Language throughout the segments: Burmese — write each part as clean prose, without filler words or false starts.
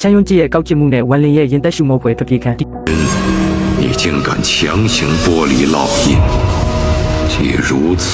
ချမ်းယွန်းကြီးရဲ့ကောက်ကျစ်မှုနဲ့ဝန်လင်ရဲ့ရင်သက်ရှုမောဖွယ်ထွက်ပြေးခံ你竟敢强行剥离烙印，既如此，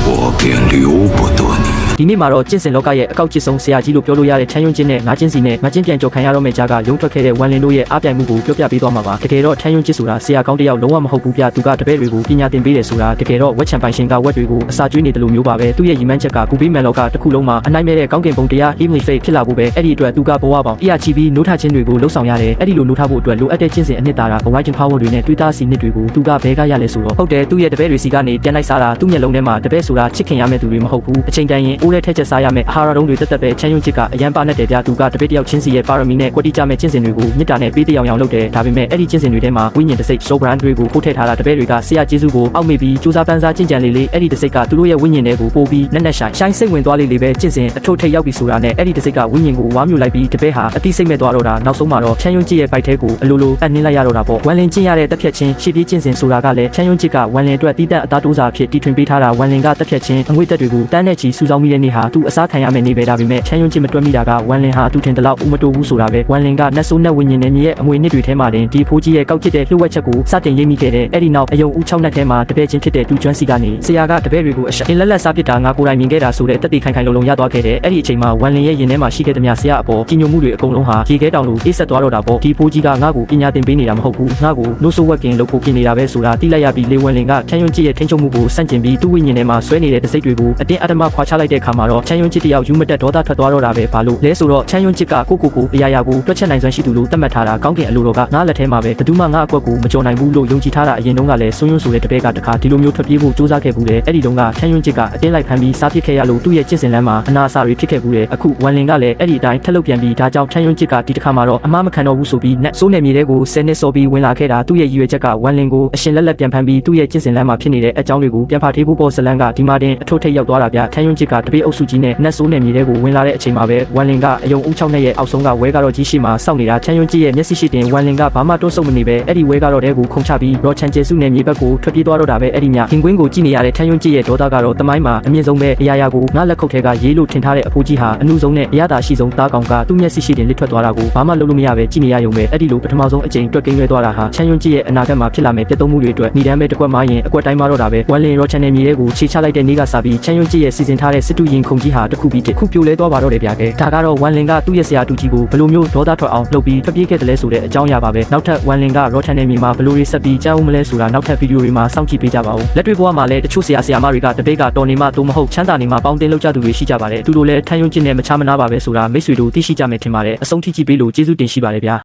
我便留不得你。ဒီနေ့မှာတော့ကျင့်စဉ်လောကရဲ့အကောက်ကျစ်ဆုံးဆရာကြီးလို့ပြောလို့ရတဲ့ချမ်းယွန်းချင်းနဲ့ငါးချင်းစီနဲ့ငါးချင်းပြန်ကြော်ခံရတော့မယ့်ကြားကရုံထွက်ခဲ့တဲ့ဝန်လင်တို့ရဲ့အားပြိုင်မှုကိုပြောပြပေးသွားမှာပါတကယ်တော့ချမ်းယွန်းချင်းဆိုတာဆရာကောင်းတစ်ယောက်လုံးဝမဟုတ်ဘူးပြသူကတပည့်တွေကိုပညာသင်ပေးတယ်ဆိုတာတကယ်တော့ဝက်ချံပိုင်ရှင်ကဝက်တွေကိုအစာကျွေးနေတယ်လို့မျိုးပါပဲသူ့ရဲ့ရည်မှန်းချက်ကကူပေးမယ်လောကတစ်ခုလုံးမှာအနိုင်မဲ့တဲ့ကောင်းကင်ဘုံတရား Heavenly Fate ဖြစ်လာဖို့ပဲအဲ့ဒီအတွက်သူကဘဝပေါင်း100ချီပြီးနိုးထခြင်းတွေကိုလှုပ်ဆောင်ရတယ်အဲ့ဒီလိုနိုးထဖို့အတွက်လိုအပ်တဲ့ကျင့်စဉ်အနှစ်သာရ Horizon Power တွေနဲ့တွေးသားစီနှစ်တွေကိုသူကဘဲကရလဲဆိုတော့ဟုတ်တယ်သူ့ရဲ့တပည့်တွေစီကနေပြန်လိုက်စားတာသူ့မျက်လုံးထဲမှာတပည့်ဆိုတာချစ်ခင်ရမယ့်သူတွေမဟုတ်ဘူးအချိန်တန်ရင်အိုးထဲထက်ချက်စားရမယ့်အာဟာရတုံးတွေတက်တက်ပဲချမ်းယွန်းချစ်ကအရန်ပါနဲ့တယ်ပြသူကတပည့်တယောက်ချင်းစီရဲ့ပါရမီနဲ့ကွက်တိကြမဲ့ကျင့်စဉ်တွေကိုမြစ်တာနဲ့ပေးတယောင်လုပ်တယ်ဒါပေမဲ့အဲ့ဒီကျင့်စဉ်တွေထဲမှာဝိညာဉ်တစိတ်ဆိုဘရန်တွေကိုပို့ထည့်ထားတာတပည့်တွေကဆရာကျေးဇူးကိုအောက်မေ့ပြီးစူးစမ်းပန်းစားကျင့်ကြံလေးအဲ့ဒီတစိတ်ကသူတို့ရဲ့ဝိညာဉ်တွေကိုပို့ပြီးနက်နက်ရှိုင်းစိတ်ဝင်သွားလေးပဲကျင့်စဉ်အထုပ်ထိပ်ရောက်ပြီးဆိုတာနဲ့အဲ့ဒီတစိတ်ကဝိညာဉ်ကိုဝါမျိုးလိုက်ပြီးတပည့်ဟာအတိစိတ်မဲ့သွားတော့တာနောက်ဆုံးမှာတော့ချမ်းယွန်းချစ်ရဲ့ဘိုက်ထဲကိုအလိုလိုအနှင်းလိုက်ရတော့တာပေါ့ဝန်လင်ကျင့်ရတဲ့တက်ဖြတ်ခြင်းရှေ့ပြေးကျင့်စဉ်ဆိုတာကလည်းချမ်းယွန်းချစ်ကဝန်လင်အတွက်တီးတက်အသားတိုးစာဖြစ်တီထွင်ပေးထားတာဝန်လင်ကတက်ဖြတ်ခြင်းအငွေတက်တွေကိုတန်းနဲ့ချီစူးစောင်းမိတဲ့နေ့ဟာသူအစားခံရမယ့်နေ့ပဲဒါပေမဲ့ချမ်းယွန်းချစ်မတွက်မိတာကဝန်လင်ဟာသူထင်တယ်လို့ဦးမတိုးဘူးဆိုတာပဲဝန်လင်ကနတ်ဆိုးနတ်ဝိညာဉ်နဲ့မြေရဲ့အမွေနှစ်တွေထဲမှာတင်ဒီဖိုးကြီးရဲ့ကောက်ကျစ်တဲ့လှုပ်ဝက်ချက်ကိုစတင်ရိပ်မိခဲ့တဲ့အဲ့ဒီနောက်အယုံဦး6နက်ထဲမှာတပည့်ချင်းဖြစ်တဲ့တူကျွမ်းစီကနေဆရာကတပည့်တွေကိုအရှင်လက်လက်စားပစ်တာငါကိုယ်တိုင်မြင်ခဲ့တာဆိုတဲ့တက်တီခိုင်ခိုင်လုံလုံရသွားခဲ့တဲ့အဲ့ဒီအချိန်မှာဝန်လင်ရဲ့ရင်ထဲမှာရှိခဲ့တဲ့မြဆရာအပေါ်ကြီးညိုမှုတွေအကုန်လုံးဟာရေခဲတောင်လိုအေးဆက်သွားတော့တာပေါ့ဒီဖိုးကြီးကငါ့ကိုပညာသင်ပေးနေတာမဟုတ်ဘူးငါ့ကိုနိုးဆိုးဝက်ကင်လုပ်ဖို့ပြင်နေတာပဲဆိုတာသိလိုက်ရပြီးလေဝန်လင်ကချမ်းယွန်းချစ်ရဲ့ထိန်းချုပ်မှုကိုစန့်ကျင်ပြီးသူ့ဝိညာဉ်ထဲမှာဆွဲနေတဲ့တစိတ်တွေကိုအတင်းအဓမ္မခွာချလိုက်တဲ့အခါမှာတော့ချမ်းယွန်းချစ်တယောက်ယူမတက်ဒေါသထွက်သွားတော့တာပဲဘာလို့လဲဆိုတော့ချမ်းယွန်းချစ်ကကိုအရာကိုတွက်ချက်နိုင်စွမ်းရှိသူလို့သတ်မှတ်ထားတာကောင်းကင်အလိုတော်ကငါလက်ထဲမှာပဲဘယ်သူမှငါအကွက်ကိုမကြော်နိုင်ဘူးလို့ယုံကြည်ထားတာအရင်တုန်းကလည်းဆွန်းယွန်းဆိုတဲ့တပည့်ကတခါဒီလိုမျိုးထွက်ပြေးဖို့စူးစမ်းခဲ့ဘူးတယ်အဲ့ဒီတုန်းကချမ်းယွန်းချစ်ကအတင်းလိုက်ဖမ်းပြီးစားပစ်ခဲ့ရလို့သူ့ရဲ့ကျင့်စဉ်လမ်းမှာအနာအဆတွေဖြစ်ခဲ့ဘူးတယ်အခုဝန်လင်ကလည်းအဲ့ဒီအတိုင်းထက်လုတ်ပြန်ပြီးဒါကြောင့်ချမ်းယွန်းချစ်ကဒီတစ်ခါမှာတော့အမှားမခံတော့ဘူးဆိုပြီးနတ်ဆိုးနယ်မြေတွေကို10နှစ်စောပြီးဝင်လာခဲ့တာသူ့ရဲ့ရည်ရွယ်ချက်ကဝန်လင်ကိုအရှင်လက်လက်ပြန်ဖမ်းပြီးသူ့ရဲ့ကျင့်စဉ်လမ်းမှာဖြစ်နေတဲ့အကြောင်းတွေကိုပြန်ဖာထေးဖို့ပေါ်ဇလန်ကဒီမှာတင်အထုပ်ထိပ်ရောက်သွားတာဗျချမ်းယွန်းချစ်ကတပည့်အုပ်စုကြီးနဲ့နတ်ဆိုးနယ်မြေတွေကိုဝင်လာတဲ့အချိန်မှာပဲဝန်လင်ကအယုံဦး6နဲ့ရဲ့အောက်ဆုံးကဝဲကတော့ကြီးရှိမှာစောင့်နေတာချမ်းယွန်းချစ်ရဲ့မျက်စိရှိတင်ဝန်လင်ကဘာမှတွန်းဆုတ်မနေပဲအဲ့ဒီဝဲကတော့တဲကိုခုန်ချပြီးရော်ချန်ကျေစုနယ်မြေဘက်ကိုထွက်ပြေးသွားတော့တာပဲအဲ့ဒီညခင်ကွင်းကိုကြည့်နေရတဲ့ချမ်းယွန်းချစ်ရဲ့ဒေါသကတော့တမိုင်းမှာအမြင့်ဆုံးပဲအရာကိုငါလက်ခုပ်ထဲကရေးလို့ထင်ထားတဲ့အဖိုးကြီးဟာအနုဆုံးနဲ့အရသာရှိဆုံးသားကောင်ကသူ့မျက်စိရှိတင်လစ်ထွက်သွားတာကိုဘာမှလုပ်လို့မရပဲကြည့်နေရရုံပဲအဲ့ဒီလိုပထမဆုံးအကြိမ်တွက်ကင်းရွဲသွားတာဟာချမ်းယွန်းချစ်ရဲ့အနာဂတ်မှာဖြစ်လာမယ့်ပြတ်သုံးမှုတွေအတွက်ဏ္ဍာန်ပဲတစ်ကွက်မှရင်အကွက်တိုင်းမှတော့တာပဲဝန်လင်ရော်ချန်နယ်မြေရဲ့ကိုခြေချလိုက်တဲ့နေ့ကစပြီးချမ်းယွန်းချစ်ရဲ့စီစဉ်ထားတဲ့စစ်တူရင်ခုန်ကြီးဟာတစ်ခုပြီးတစ်ခုပြိုလဲသွားပါတော့တယ်ဗျာကဲဒါကတော့ဝန်လင်ကသူ့ရဲ့ဆရာတူကြီးကိုဘယ်လိုမျိုးဒေါသထွက်အောင်လုပ်ပြီးထွက်ပြေးခဲ့တယ်လဲဆိုတဲ့အကြောင်းအရာပါပဲနောက်ထပ်ဝန်လင်ကရော်ချန်နယ်မြေမှာဘယ်လိုတွေဆက်ပြီးကြားဦးမလဲဆိုတာနောက်ထပ်ဗီဒီယိုတွေမှာစောင့်ကြည့်ပေးကြပါဦးလက်တွေ့ဘဝမှာလည်းတချို့ဆရာမတွေကတပိတ်ကတော်နေမှသို့မဟုတ်ချမ်းသာနေမှပေါင်းတင်လောက်ကြသူတွေရှိကြပါတယ်သူတို့လည်းထမ်းယွန်းချစ်နဲ့မချမနာပါပဲဆိုတာမိတ်ဆွေတို့သိရှိကြမယ်ထင်ပါတယ်အဆုံးထိကြည့်ပေးလို့ကျေးဇူးတင်ရှိပါတယ်ဗျာ